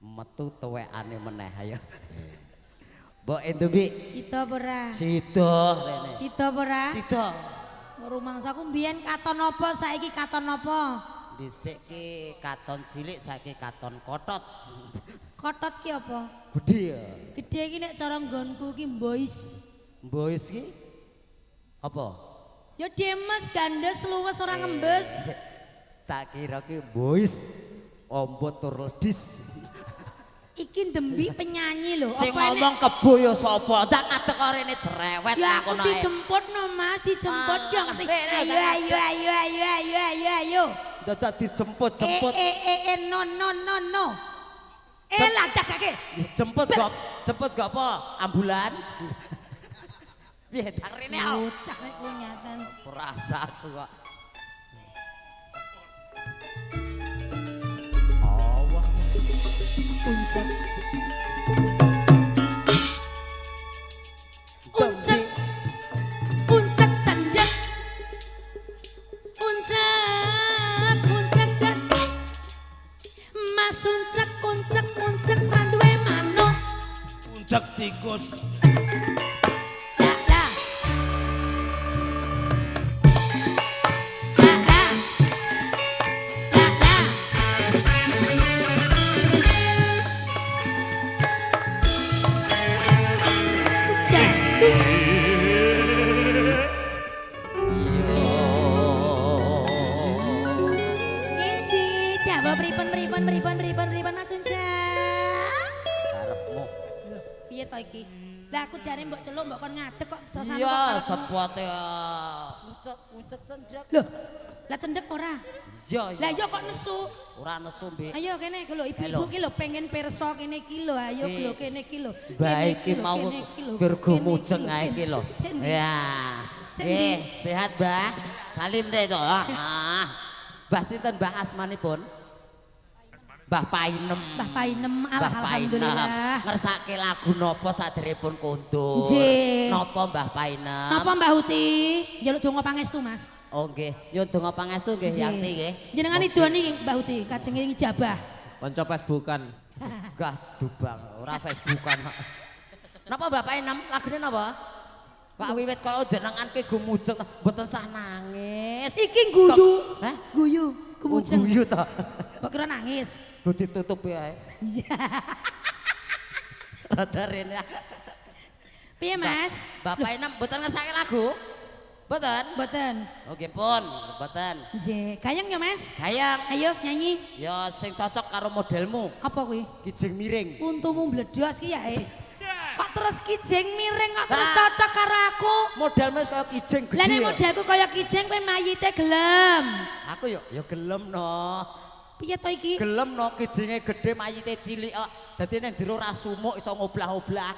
metu tuwekane meneh ayo. Mbok Endombi. Sida apa ora? Sida rene. Sida apa ora? Sida. Rumangsaku mbiyen katon apa saiki katon apa? Dhisik ki katon cilik saiki katon kotot. Kotot ki apa? Gedhe ya. Gedhe ki nek cara nggonku ki mbois. Mbois ki apa? Ya demes gandes luwes ora ngembes. Tak kira ki mbois ombo tur ledis. Iki Dembi penyanyi lho. Sing ngomong kebo ya sapa? Ndak ngadeg rene cerewet ya aku aku dijemput no Mas, dijemput dong. Ayo ayo ayo ayo ayo ayo ayo. Dadak dijemput-jemput. No. Lah dagake. Jemput gak apa? Ambulan. Piye tak rene aku? Bocah nek kunyatan. Rasa aku kok. Uncek Uncek Uncek cendek Uncek cendek Mas uncek manduwe manuk Uncek tikus Pripun Mas Uncek. Karepmu. Lho, piye to iki? Lah aku jare mbok celuk mbok kon ngadeg kok sosane Iya, sepote uncek cendek. Lho, lah cendek ora? Iya. Lah iya kok nesu? Ora nesu, Mbik. Ayo kene iki lho ibu-ibu ki lho pengen pirsa kene iki lho. Ayo lho kene iki lho. Baik ki mau gergo mujeng ae iki lho. Ya. Sehat, Mbah. Salim deh to. Mbah sinten Mbah asmanipun? Mbah Painem. Mbah Painem, alhamdulillah. Ngersake lagu napa saderepun kondom? Nggih. Napa Mbah Painem? Napa Mbah Huti? Njaluk donga pangestu, Mas. Oh nggih, yo donga pangestu nggih Yanti nggih. Jenengan idoni Mbah Huti, kajenge ijabah. Kanca Facebookan. Gah dubang, ora Facebookan. Napa Mbah Painem? Lagune napa? Kok wiwit kala jenengan ki gumujeng mboten sah nangis. Iki guyu. Hah? Guyu, gumujeng. Guyu to. Kok kira nangis? Go ditutup ya. Iya. Rada rene. Piye, Mas? Bapak Inem mboten ngersake lagu? Mboten? Mboten. Oke pun, mboten. Nggih, gayeng ya, Mas? Gayang. Ayo nyanyi. Ya sing cocok karo modelmu. Apa kuwi? Kijing miring. Untumu mbledhos ki ya, Kok terus kijing miring kok terus cocok karo aku? Modelmu wis kaya kijing gede. Lah nek modelku kaya kijing kowe mayite gelem. Aku yo gelem no. Piye to iki? Gelem no kijinge gede mayite cilik kok. Dadi ning jero ra sumuk iso ngoblah-oblah.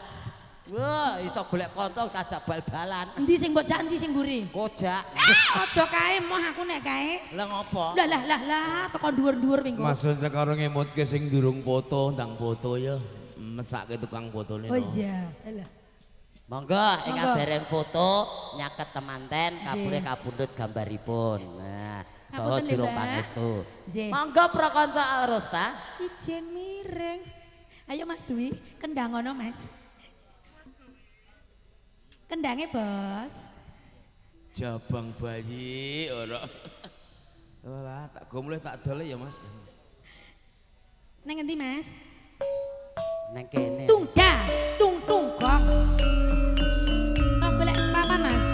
Wah, iso golek kanca kajak bal-balan. Endi sing mbok jak endi sing mburi? Kojak. Aja kae moh aku nek kae. Lah ngopo? Lah teko dhuwur-dhuwur ping kok. Mas karo ngemutke sing durung foto, ndang foto ya. Mesake tukang fotone. Oh iya. Lah. Monggo ing dereng foto nyaket temanten kabure kapundhut gambaripun. Nah, saha jero pangestu. Monggo prakanca arus ta. Kijing miring. Ayo Mas Dwi, kendang ngono Mas. Kendange, Bos. Jabang bayi ora. Ora tak go mulih tak dole ya, Mas. Nang endi, Mas? Nang kene. Tungda, tung gong. Mau golek papan, Mas?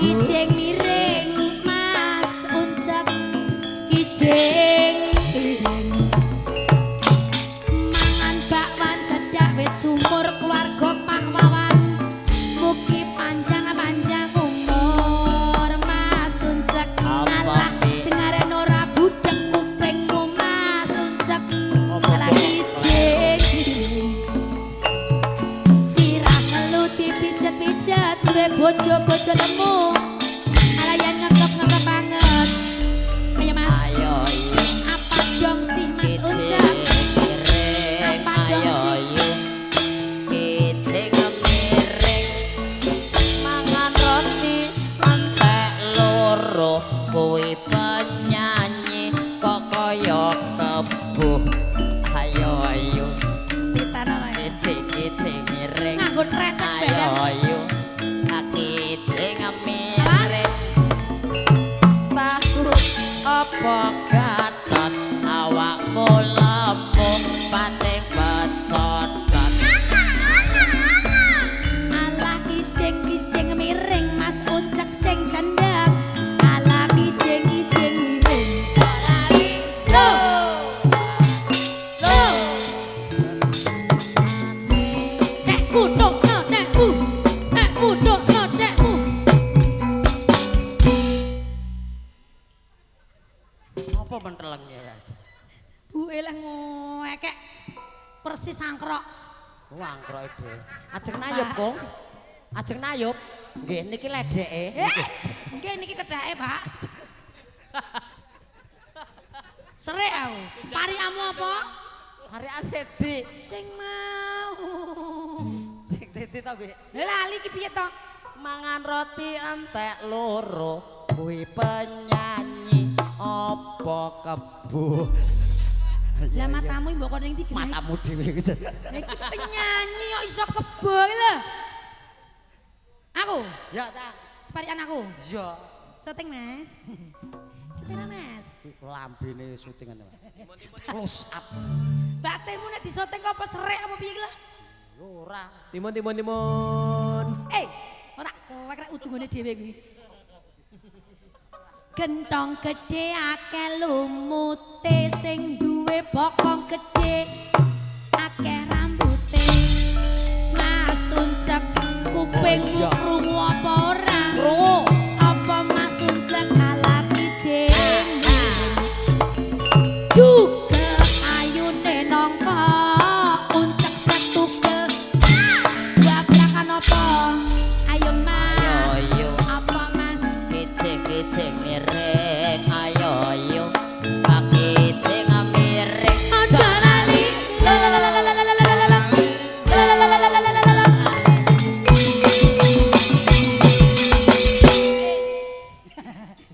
Kijing miring Mas uncek kijing aja lemu. Alayan ngekep banget. Ayo Mas. Ayo iya. Apa dong sih Mas Ucap? Miring, Apa dong ayo sih? yuk. Kicing miring, mangan roti entek loro. Kuwi penyanyi kok kaya kebuh. Ayo yuk. Ditana lagi. Kicing miring, Nganggo tretek ayo badan. yuk. Kicing miring. Mas. Tahu apa gatot awakmu lemu pating becodot. Alah kijing miring Mas Ucap sing cendek. Alah kijing miring. Lo Nekku dokno nekku. Nekku dokno nekku. apa mentelengnya ya? Bu elah ngekek persis sangkrok. Wangkrok itu. Ajeng nayup, Kong. Ajeng nayup. Nggih niki ledeke. Nggih niki kedake, Pak. Serek aku. Pariamu apa? Hari Asedi. Sing mau. Sing titi to, Bi. Lha lali ki piye to? Mangan roti entek loro. Kuwi penyanyi apa kebu. Lah matamu mbok kono ning ndi? Matamu dhewe iki. Iki penyanyi kok iso kebo lho. Aku, Ya ta. separian aku. Ya. Syuting Mas. Sepira Mas. Lambene syutingan. Close up. Batinmu nek disyuting apa serek apa piye lah? Ora. Timun. Ora kowe krek udungane dhewe kuwi. Gentong gede akeh lumute sing duwe bokong gede akeh rambute. Mas Uncak kupingmu krungu apa ora? Krungu. Apa Mas Uncak kalah kijing? Juga ayune nongko Uncak setugel. Babrakan apa? Ayo Mas. Ayo, ayo. Apa Mas? Kicing miring, ayo ayo. Kicing miring. Aja lali. La la la la la la la la la la. La la la la la la la la la.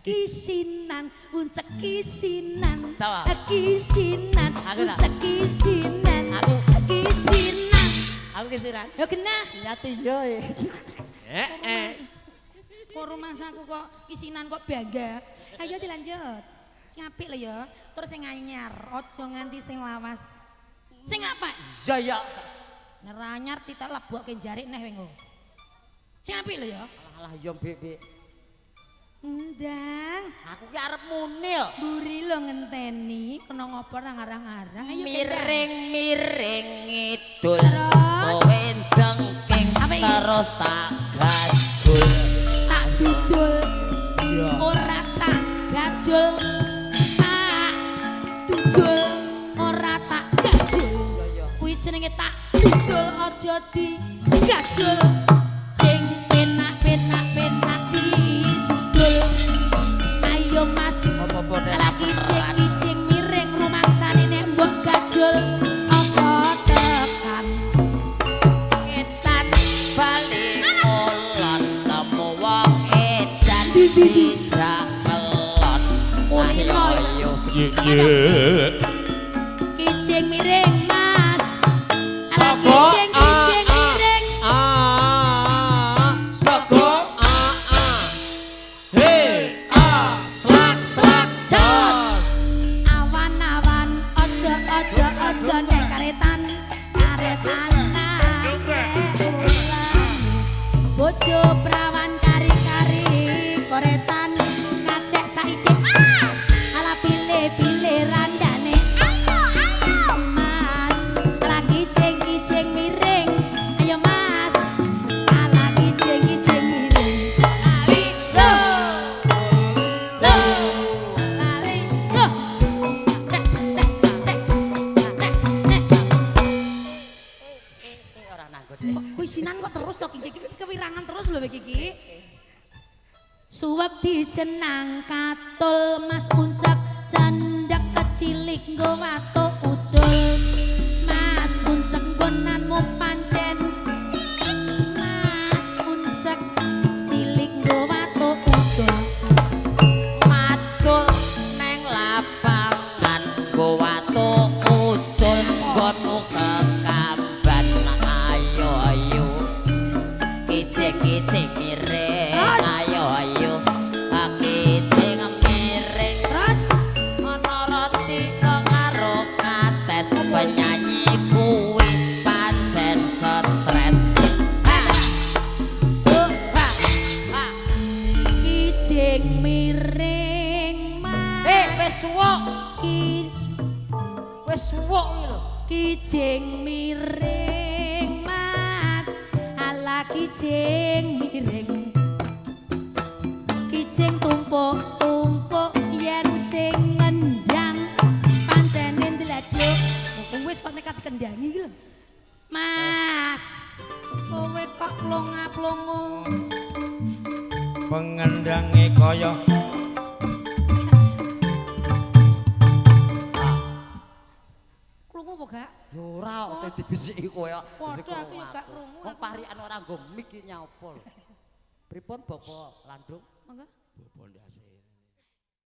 Kisinan, Uncak kisinan. Coba. Kisinan, Aku tak. Uncak kisinan. Aku. Kisinan. Aku kisiran. Yo kena. Nyati yo. Kok rumah aku kok kisinan kok bangga. Ayo dilanjut. Sing apik lho ya. Terus sing anyar, aja nganti sing lawas. Sing apa? Ya ya. Neranyar titik lebuke jarik neh wengo. Sing apik lho ya. Alah yo Bebe. Ndang, Aku ki arep muni yo. buri lo ngenteni kena ngopo ra ngarang-ngarang. Ayo Miring idul. Terus? Kowe jengking Apa iki? terus tak gajul. tak dudul. Iya. Ora tak gajul. Tak dudul. Ora tak gajul. Kuwi jenenge tak dudul aja di gajul. Sing penak didudul. Ayo Mas. Apa-apa nek Ala kijing miring rumangsane nek mbok gajul. Apa tekan? Edan bali ulon temu wong edan dijak kelon. Kulino Ayo. kijing miring Mas. Ala Sapa? kijing miring. Sego. Slak jos. Awan-awan ojo nek karetan bojo prawan kari-kari koretan ngajak saiki Mas. Ala pilih randane. Ayo Mas. Lagi kijing miring. Ayo Mas. Ala kijing miring. Loh. Ora nanggut. Kuwi sinan kok terus to Kiki kewirangan terus lho Kiki. Suwek dijenang katul Mas Puncak cendak kecilik nggo watuk ucul Mas Puncak nggonanmu pancen cilik Mas Puncak cilik nggo watuk ucul macul neng lapangan nggo watuk ucul nggonmu kekamban ayo ayo kicik-kicik miring ayo ayo kicik miring terus ana roti karo kates penyanyi kuwi pancen stres kijing miring Mas wis suwuk Ki- wis suwuk iki lho kijing miring Mas ala kijing miring kijing tumpuk-tumpuk yen sing ngendang pancene ndladuk wis kok nekat kendangi iki lho Mas kowe kok plonga-plongo pengendange kaya krungu apa gak yo ora sing dibisiki kowe kok padha aku yo gak krungu wong parikan ora nggo mik iki nyapa lho pripun Bapak Landung monggo pondase